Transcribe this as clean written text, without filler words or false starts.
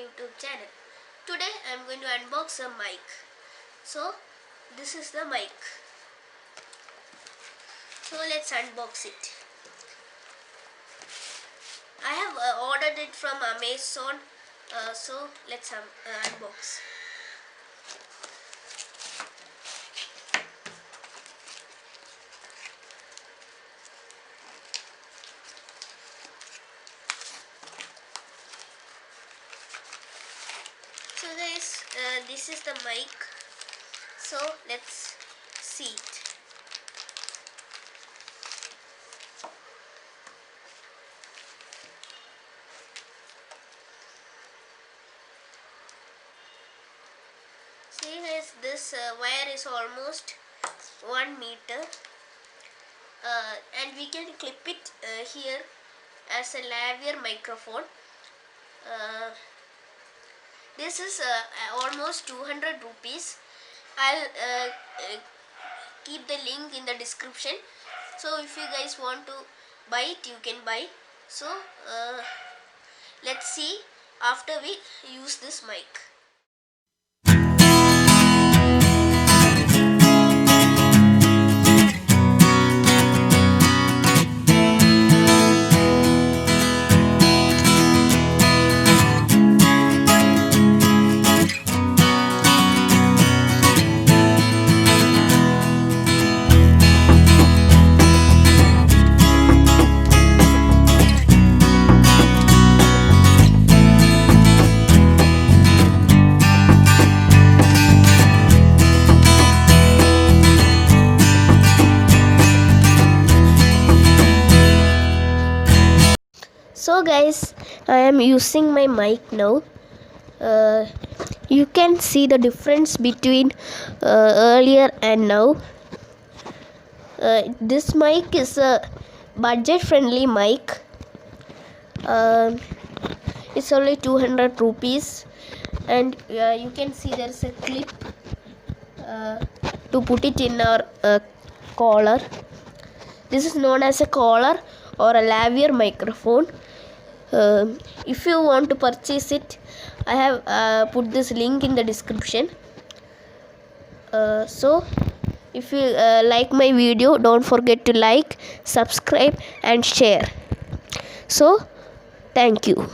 YouTube channel. Today I am going to unbox a mic. So this is the mic. So let's unbox it. I have ordered it from Amazon. So let's unbox. So guys, this is the mic. So let's see it. See guys, this wire is almost 1 meter, and we can clip it here as a lavalier microphone. This is almost 200 rupees. I'll keep the link in the description. So if you guys want to buy it, you can buy. So let's see after we use this mic. So guys, I am using my mic now. You can see the difference between earlier and now. This mic is a budget friendly mic. It's only 200 rupees, and you can see there is a clip to put it in our collar. This is known as a collar or a lavalier microphone. If you want to purchase it, I have put this link in the description. So if you like my video, don't forget to like, subscribe and share. So thank you.